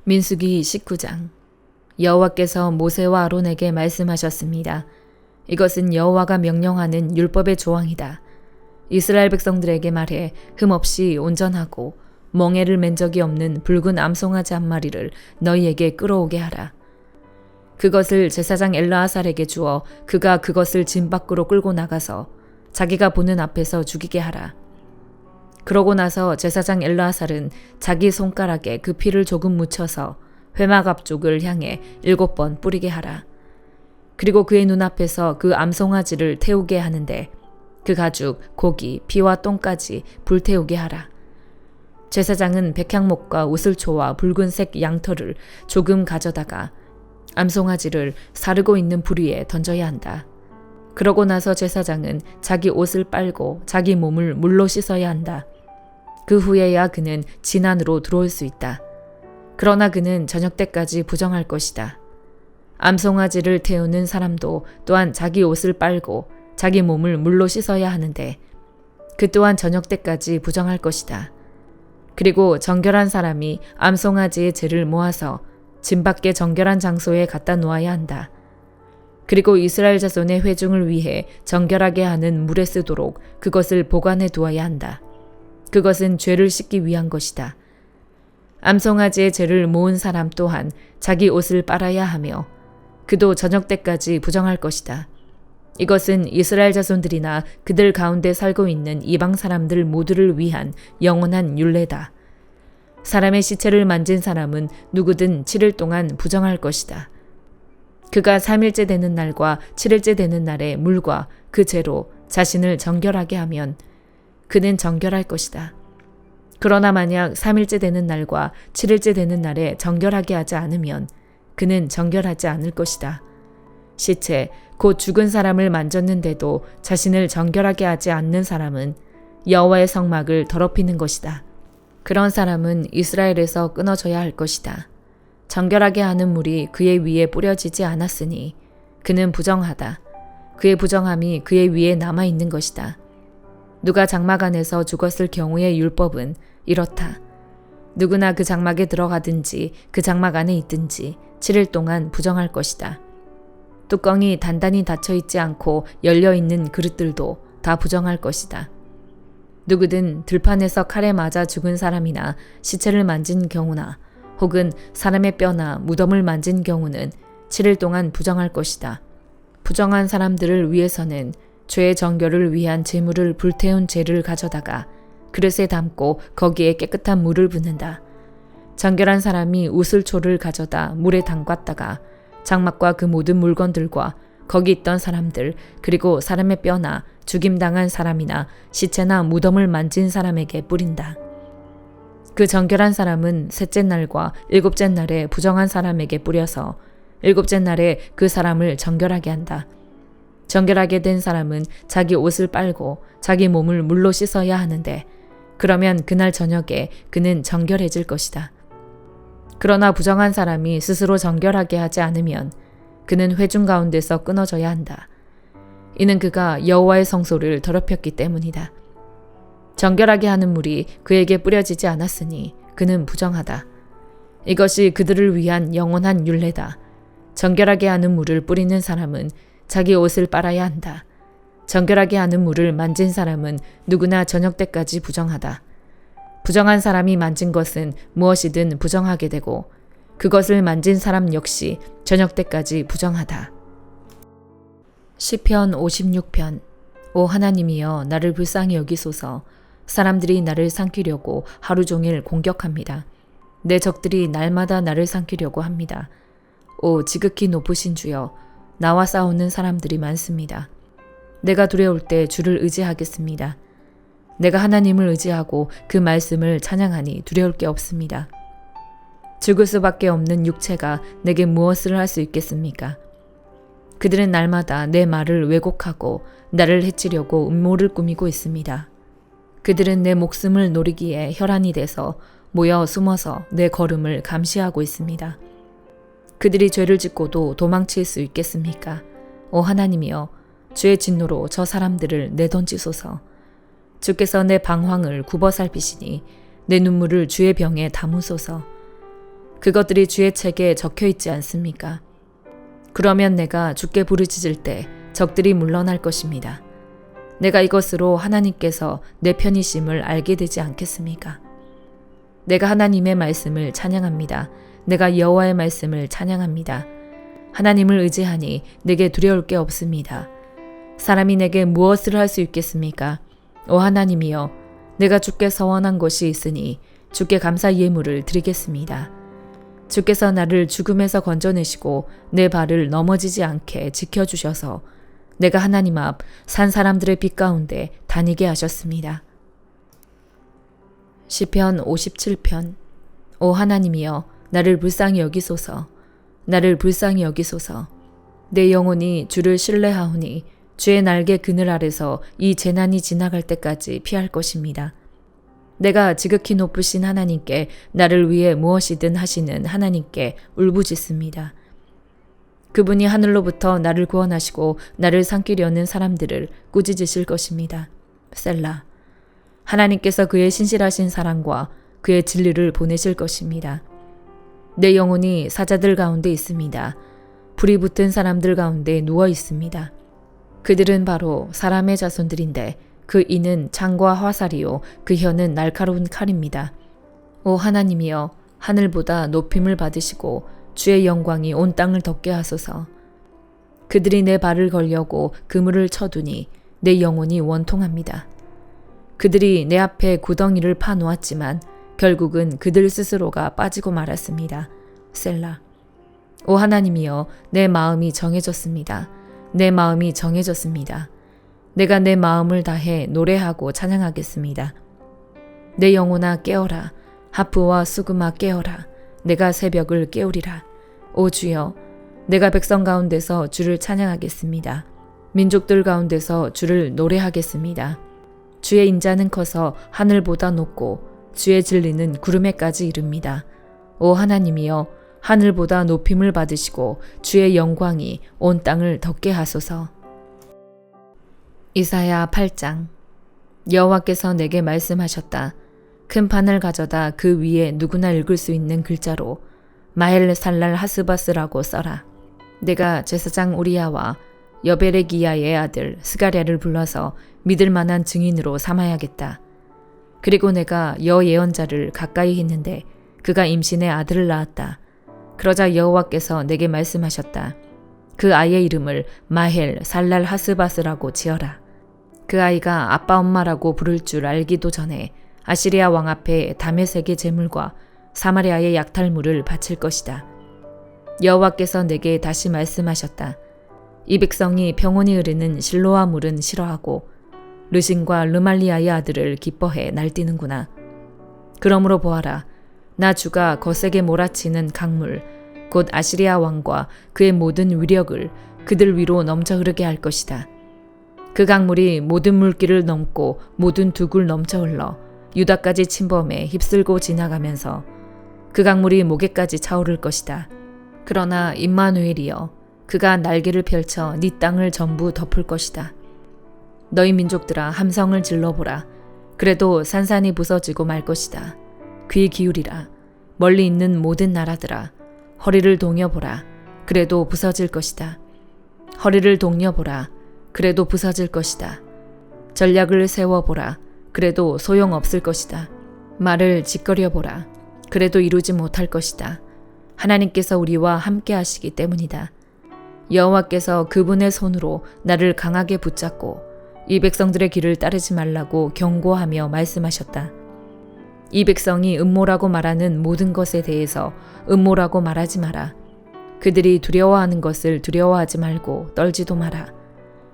민수기 19장. 여호와께서 모세와 아론에게 말씀하셨습니다. 이것은 여호와가 명령하는 율법의 조항이다. 이스라엘 백성들에게 말해 흠없이 온전하고 멍에를 맨 적이 없는 붉은 암송아지 한 마리를 너희에게 끌어오게 하라. 그것을 제사장 엘르아살에게 주어 그가 그것을 진 밖으로 끌고 나가서 자기가 보는 앞에서 죽이게 하라. 그러고 나서 제사장 엘르아살은 자기 손가락에 그 피를 조금 묻혀서 회막 앞쪽을 향해 7번 뿌리게 하라. 그리고 그의 눈앞에서 그 암송아지를 태우게 하는데 그 가죽, 고기, 피와 똥까지 불태우게 하라. 제사장은 백향목과 우슬초와 붉은색 양털을 조금 가져다가 암송아지를 사르고 있는 불 위에 던져야 한다. 그러고 나서 제사장은 자기 옷을 빨고 자기 몸을 물로 씻어야 한다. 그 후에야 그는 진 안으로 들어올 수 있다. 그러나 그는 저녁 때까지 부정할 것이다. 암송아지를 태우는 사람도 또한 자기 옷을 빨고 자기 몸을 물로 씻어야 하는데 그 또한 저녁 때까지 부정할 것이다. 그리고 정결한 사람이 암송아지의 재를 모아서 진 밖의 정결한 장소에 갖다 놓아야 한다. 그리고 이스라엘 자손의 회중을 위해 정결하게 하는 물에 쓰도록 그것을 보관해 두어야 한다. 그것은 죄를 씻기 위한 것이다. 암송아지의 죄를 모은 사람 또한 자기 옷을 빨아야 하며 그도 저녁 때까지 부정할 것이다. 이것은 이스라엘 자손들이나 그들 가운데 살고 있는 이방 사람들 모두를 위한 영원한 율례다. 사람의 시체를 만진 사람은 누구든 7일 동안 부정할 것이다. 그가 3일째 되는 날과 7일째 되는 날에 물과 그 죄로 자신을 정결하게 하면 그는 정결할 것이다. 그러나 만약 3일째 되는 날과 7일째 되는 날에 정결하게 하지 않으면 그는 정결하지 않을 것이다. 시체, 곧 죽은 사람을 만졌는데도 자신을 정결하게 하지 않는 사람은 여호와의 성막을 더럽히는 것이다. 그런 사람은 이스라엘에서 끊어져야 할 것이다. 정결하게 하는 물이 그의 위에 뿌려지지 않았으니 그는 부정하다. 그의 부정함이 그의 위에 남아있는 것이다. 누가 장막 안에서 죽었을 경우의 율법은 이렇다. 누구나 그 장막에 들어가든지 그 장막 안에 있든지 7일 동안 부정할 것이다. 뚜껑이 단단히 닫혀있지 않고 열려있는 그릇들도 다 부정할 것이다. 누구든 들판에서 칼에 맞아 죽은 사람이나 시체를 만진 경우나 혹은 사람의 뼈나 무덤을 만진 경우는 7일 동안 부정할 것이다. 부정한 사람들을 위해서는 죄의 정결을 위한 제물을 불태운 재를 가져다가 그릇에 담고 거기에 깨끗한 물을 붓는다. 정결한 사람이 우슬초를 가져다 물에 담갔다가 장막과 그 모든 물건들과 거기 있던 사람들 그리고 사람의 뼈나 죽임당한 사람이나 시체나 무덤을 만진 사람에게 뿌린다. 그 정결한 사람은 셋째 날과 일곱째 날에 부정한 사람에게 뿌려서 일곱째 날에 그 사람을 정결하게 한다. 정결하게 된 사람은 자기 옷을 빨고 자기 몸을 물로 씻어야 하는데 그러면 그날 저녁에 그는 정결해질 것이다. 그러나 부정한 사람이 스스로 정결하게 하지 않으면 그는 회중 가운데서 끊어져야 한다. 이는 그가 여호와의 성소를 더럽혔기 때문이다. 정결하게 하는 물이 그에게 뿌려지지 않았으니 그는 부정하다. 이것이 그들을 위한 영원한 율례다. 정결하게 하는 물을 뿌리는 사람은 자기 옷을 빨아야 한다. 정결하게 하는 물을 만진 사람은 누구나 저녁 때까지 부정하다. 부정한 사람이 만진 것은 무엇이든 부정하게 되고 그것을 만진 사람 역시 저녁 때까지 부정하다. 시편 56편. 오 하나님이여 나를 불쌍히 여기소서. 사람들이 나를 삼키려고 하루 종일 공격합니다. 내 적들이 날마다 나를 삼키려고 합니다. 오 지극히 높으신 주여 나와 싸우는 사람들이 많습니다. 내가 두려울 때 주를 의지하겠습니다. 내가 하나님을 의지하고 그 말씀을 찬양하니 두려울 게 없습니다. 죽을 수밖에 없는 육체가 내게 무엇을 할 수 있겠습니까? 그들은 날마다 내 말을 왜곡하고 나를 해치려고 음모를 꾸미고 있습니다. 그들은 내 목숨을 노리기에 혈안이 돼서 모여 숨어서 내 걸음을 감시하고 있습니다. 그들이 죄를 짓고도 도망칠 수 있겠습니까? 오 하나님이여 주의 진노로 저 사람들을 내던지소서. 주께서 내 방황을 굽어 살피시니 내 눈물을 주의 병에 담으소서. 그것들이 주의 책에 적혀 있지 않습니까? 그러면 내가 주께 부르짖을 때 적들이 물러날 것입니다. 내가 이것으로 하나님께서 내 편이심을 알게 되지 않겠습니까? 내가 하나님의 말씀을 찬양합니다. 내가 여호와의 말씀을 찬양합니다. 하나님을 의지하니 내게 두려울 게 없습니다. 사람이 내게 무엇을 할 수 있겠습니까? 오 하나님이여, 내가 주께 서원한 것이 있으니 주께 감사 예물을 드리겠습니다. 주께서 나를 죽음에서 건져내시고 내 발을 넘어지지 않게 지켜주셔서 내가 하나님 앞 산 사람들의 빛 가운데 다니게 하셨습니다. 시편 57편. 오 하나님이여, 나를 불쌍히 여기소서. 나를 불쌍히 여기소서. 내 영혼이 주를 신뢰하오니 주의 날개 그늘 아래서 이 재난이 지나갈 때까지 피할 것입니다. 내가 지극히 높으신 하나님께, 나를 위해 무엇이든 하시는 하나님께 울부짖습니다. 그분이 하늘로부터 나를 구원하시고 나를 삼키려는 사람들을 꾸짖으실 것입니다. 셀라. 하나님께서 그의 신실하신 사랑과 그의 진리를 보내실 것입니다. 내 영혼이 사자들 가운데 있습니다. 불이 붙은 사람들 가운데 누워 있습니다. 그들은 바로 사람의 자손들인데 그 이는 창과 화살이요 그 혀는 날카로운 칼입니다. 오 하나님이여, 하늘보다 높임을 받으시고 주의 영광이 온 땅을 덮게 하소서. 그들이 내 발을 걸려고 그물을 쳐두니 내 영혼이 원통합니다. 그들이 내 앞에 구덩이를 파놓았지만 결국은 그들 스스로가 빠지고 말았습니다. 셀라. 오 하나님이여, 내 마음이 정해졌습니다. 내 마음이 정해졌습니다. 내가 내 마음을 다해 노래하고 찬양하겠습니다. 내 영혼아 깨어라. 하프와 수금아 깨어라. 내가 새벽을 깨우리라. 오 주여, 내가 백성 가운데서 주를 찬양하겠습니다. 민족들 가운데서 주를 노래하겠습니다. 주의 인자는 커서 하늘보다 높고 주의 진리는 구름에까지 이릅니다. 오 하나님이여, 하늘보다 높임을 받으시고 주의 영광이 온 땅을 덮게 하소서. 이사야 8장. 여호와께서 내게 말씀하셨다. 큰 판을 가져다 그 위에 누구나 읽을 수 있는 글자로 마헬살랄 하스바스라고 써라. 내가 제사장 우리야와 여베레기야의 아들 스가랴를 불러서 믿을 만한 증인으로 삼아야겠다. 그리고 내가 여예언자를 가까이 했는데 그가 임신의 아들을 낳았다. 그러자 여호와께서 내게 말씀하셨다. 그 아이의 이름을 마헬 살랄 하스바스라고 지어라. 그 아이가 아빠 엄마라고 부를 줄 알기도 전에 아시리아 왕 앞에 다메섹의 제물과 사마리아의 약탈물을 바칠 것이다. 여호와께서 내게 다시 말씀하셨다. 이 백성이 평온히 흐르는 실로아 물은 싫어하고 르신과 르말리아의 아들을 기뻐해 날뛰는구나. 그러므로 보아라. 나 주가 거세게 몰아치는 강물, 곧 아시리아 왕과 그의 모든 위력을 그들 위로 넘쳐 흐르게 할 것이다. 그 강물이 모든 물길을 넘고 모든 두굴 넘쳐 흘러 유다까지 침범해 휩쓸고 지나가면서 그 강물이 목에까지 차오를 것이다. 그러나 임마누엘이여, 그가 날개를 펼쳐 네 땅을 전부 덮을 것이다. 너희 민족들아, 함성을 질러보라. 그래도 산산이 부서지고 말 것이다. 귀 기울이라. 멀리 있는 모든 나라들아, 허리를 동여보라. 그래도 부서질 것이다. 허리를 동여보라. 그래도 부서질 것이다. 전략을 세워보라. 그래도 소용없을 것이다. 말을 짓거려보라. 그래도 이루지 못할 것이다. 하나님께서 우리와 함께 하시기 때문이다. 여호와께서 그분의 손으로 나를 강하게 붙잡고 이 백성들의 길을 따르지 말라고 경고하며 말씀하셨다. 이 백성이 음모라고 말하는 모든 것에 대해서 음모라고 말하지 마라. 그들이 두려워하는 것을 두려워하지 말고 떨지도 마라.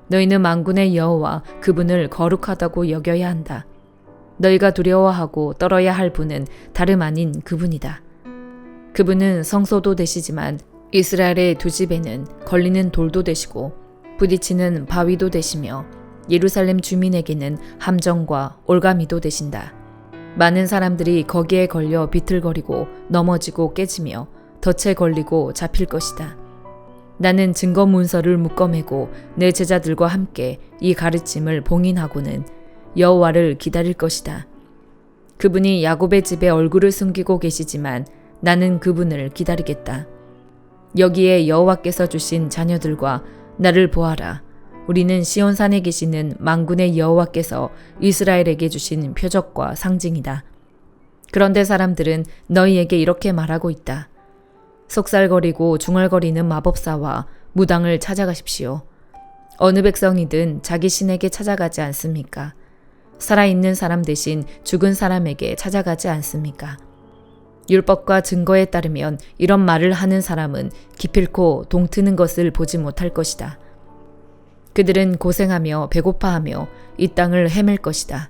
너희는 만군의 여호와 그분을 거룩하다고 여겨야 한다. 너희가 두려워하고 떨어야 할 분은 다름 아닌 그분이다. 그분은 성소도 되시지만 이스라엘의 두 집에는 걸리는 돌도 되시고 부딪히는 바위도 되시며 예루살렘 주민에게는 함정과 올가미도 되신다. 많은 사람들이 거기에 걸려 비틀거리고 넘어지고 깨지며 덫에 걸리고 잡힐 것이다. 나는 증거 문서를 묶어매고 내 제자들과 함께 이 가르침을 봉인하고는 여호와를 기다릴 것이다. 그분이 야곱의 집에 얼굴을 숨기고 계시지만 나는 그분을 기다리겠다. 여기에 여호와께서 주신 자녀들과 나를 보아라. 우리는 시온산에 계시는 만군의 여호와께서 이스라엘에게 주신 표적과 상징이다. 그런데 사람들은 너희에게 이렇게 말하고 있다. 속살거리고 중얼거리는 마법사와 무당을 찾아가십시오. 어느 백성이든 자기 신에게 찾아가지 않습니까? 살아있는 사람 대신 죽은 사람에게 찾아가지 않습니까? 율법과 증거에 따르면 이런 말을 하는 사람은 기필코 동트는 것을 보지 못할 것이다. 그들은 고생하며 배고파하며 이 땅을 헤맬 것이다.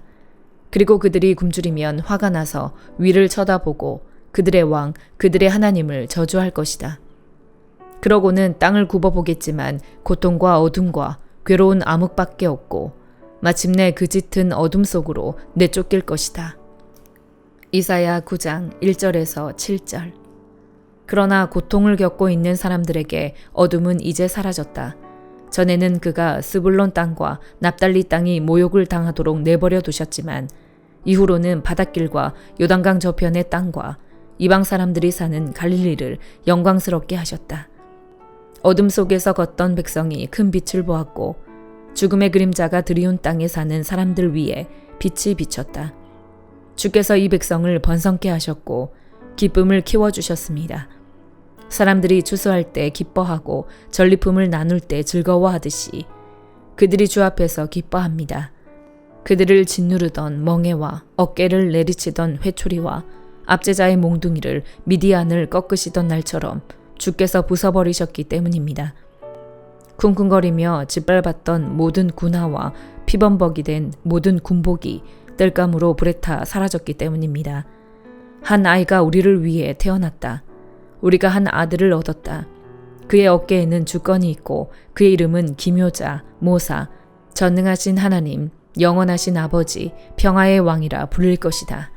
그리고 그들이 굶주리면 화가 나서 위를 쳐다보고 그들의 왕, 그들의 하나님을 저주할 것이다. 그러고는 땅을 굽어보겠지만 고통과 어둠과 괴로운 암흑밖에 없고 마침내 그 짙은 어둠 속으로 내쫓길 것이다. 이사야 9장 1절에서 7절. 그러나 고통을 겪고 있는 사람들에게 어둠은 이제 사라졌다. 전에는 그가 스불론 땅과 납달리 땅이 모욕을 당하도록 내버려 두셨지만 이후로는 바닷길과 요단강 저편의 땅과 이방 사람들이 사는 갈릴리를 영광스럽게 하셨다. 어둠 속에서 걷던 백성이 큰 빛을 보았고 죽음의 그림자가 드리운 땅에 사는 사람들 위에 빛이 비쳤다. 주께서 이 백성을 번성케 하셨고 기쁨을 키워주셨습니다. 사람들이 추수할 때 기뻐하고 전리품을 나눌 때 즐거워하듯이 그들이 주 앞에서 기뻐합니다. 그들을 짓누르던 멍에와 어깨를 내리치던 회초리와 압제자의 몽둥이를 미디안을 꺾으시던 날처럼 주께서 부숴버리셨기 때문입니다. 쿵쿵거리며 짓밟았던 모든 군화와 피범벅이 된 모든 군복이 땔감으로 불에 타 사라졌기 때문입니다. 한 아이가 우리를 위해 태어났다. 우리가 한 아들을 얻었다. 그의 어깨에는 주권이 있고 그의 이름은 기묘자, 모사, 전능하신 하나님, 영원하신 아버지, 평화의 왕이라 불릴 것이다.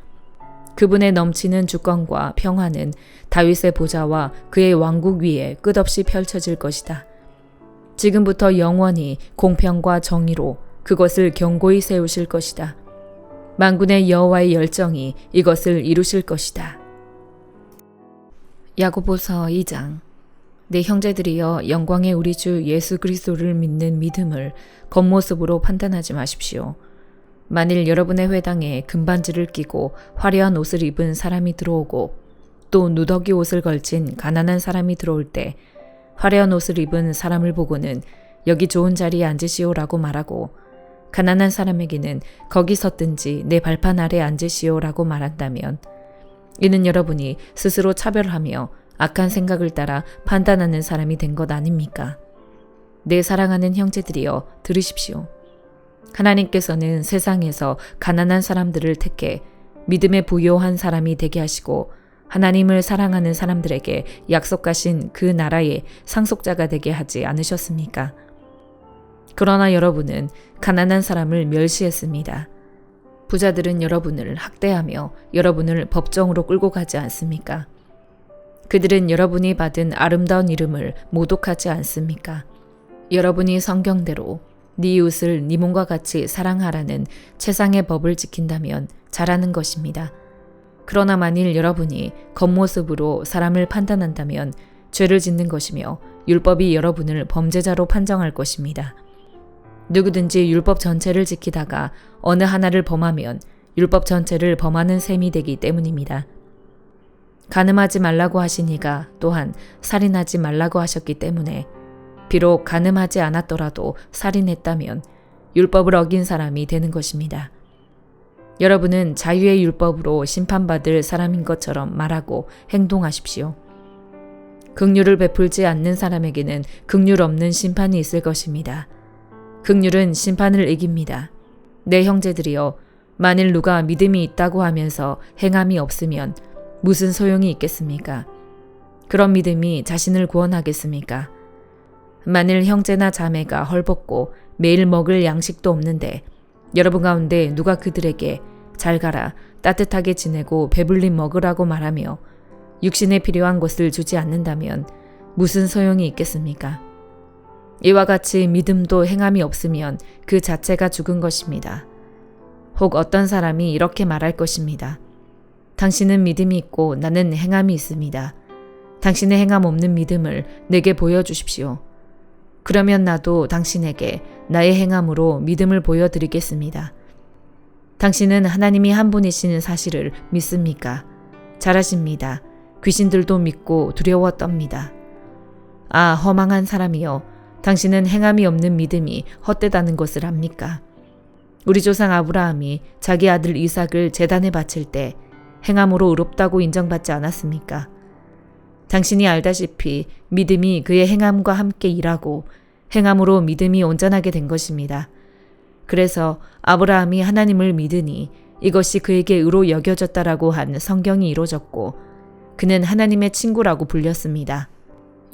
그분의 넘치는 주권과 평화는 다윗의 보좌와 그의 왕국 위에 끝없이 펼쳐질 것이다. 지금부터 영원히 공평과 정의로 그것을 견고히 세우실 것이다. 만군의 여호와의 열정이 이것을 이루실 것이다. 야고보서 2장. 내 형제들이여 영광의 우리 주 예수 그리스도를 믿는 믿음을 겉모습으로 판단하지 마십시오. 만일 여러분의 회당에 금반지를 끼고 화려한 옷을 입은 사람이 들어오고 또 누더기 옷을 걸친 가난한 사람이 들어올 때 화려한 옷을 입은 사람을 보고는 여기 좋은 자리에 앉으시오라고 말하고 가난한 사람에게는 거기 섰든지 내 발판 아래 앉으시오라고 말한다면 이는 여러분이 스스로 차별하며 악한 생각을 따라 판단하는 사람이 된 것 아닙니까? 내 사랑하는 형제들이여 들으십시오. 하나님께서는 세상에서 가난한 사람들을 택해 믿음에 부요한 사람이 되게 하시고 하나님을 사랑하는 사람들에게 약속하신 그 나라의 상속자가 되게 하지 않으셨습니까? 그러나 여러분은 가난한 사람을 멸시했습니다. 부자들은 여러분을 학대하며 여러분을 법정으로 끌고 가지 않습니까? 그들은 여러분이 받은 아름다운 이름을 모독하지 않습니까? 여러분이 성경대로 네 이웃을 네 몸과 같이 사랑하라는 최상의 법을 지킨다면 잘하는 것입니다. 그러나 만일 여러분이 겉모습으로 사람을 판단한다면 죄를 짓는 것이며 율법이 여러분을 범죄자로 판정할 것입니다. 누구든지 율법 전체를 지키다가 어느 하나를 범하면 율법 전체를 범하는 셈이 되기 때문입니다. 간음하지 말라고 하시니가 또한 살인하지 말라고 하셨기 때문에 비록 간음하지 않았더라도 살인했다면 율법을 어긴 사람이 되는 것입니다. 여러분은 자유의 율법으로 심판받을 사람인 것처럼 말하고 행동하십시오. 긍휼을 베풀지 않는 사람에게는 긍휼 없는 심판이 있을 것입니다. 긍휼은 심판을 이깁니다. 내 형제들이여, 만일 누가 믿음이 있다고 하면서 행함이 없으면 무슨 소용이 있겠습니까? 그런 믿음이 자신을 구원하겠습니까? 만일 형제나 자매가 헐벗고 매일 먹을 양식도 없는데 여러분 가운데 누가 그들에게 잘 가라, 따뜻하게 지내고 배불리 먹으라고 말하며 육신에 필요한 것을 주지 않는다면 무슨 소용이 있겠습니까? 이와 같이 믿음도 행함이 없으면 그 자체가 죽은 것입니다. 혹 어떤 사람이 이렇게 말할 것입니다. 당신은 믿음이 있고 나는 행함이 있습니다. 당신의 행함 없는 믿음을 내게 보여주십시오. 그러면 나도 당신에게 나의 행함으로 믿음을 보여드리겠습니다. 당신은 하나님이 한 분이시는 사실을 믿습니까? 잘하십니다. 귀신들도 믿고 두려워 떱니다. 아, 허망한 사람이여, 당신은 행함이 없는 믿음이 헛되다는 것을 압니까? 우리 조상 아브라함이 자기 아들 이삭을 제단에 바칠 때 행함으로 의롭다고 인정받지 않았습니까? 당신이 알다시피 믿음이 그의 행함과 함께 일하고 행함으로 믿음이 온전하게 된 것입니다. 그래서 아브라함이 하나님을 믿으니 이것이 그에게 의로 여겨졌다라고 한 성경이 이루어졌고 그는 하나님의 친구라고 불렸습니다.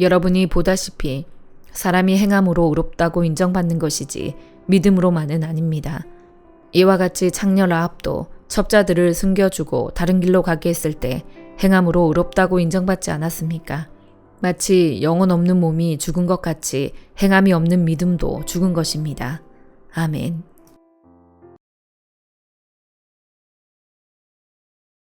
여러분이 보다시피 사람이 행함으로 의롭다고 인정받는 것이지 믿음으로만은 아닙니다. 이와 같이 창녀 라합도 첩자들을 숨겨주고 다른 길로 가게 했을 때 행함으로 의롭다고 인정받지 않았습니까? 마치 영혼 없는 몸이 죽은 것 같이 행함이 없는 믿음도 죽은 것입니다. 아멘.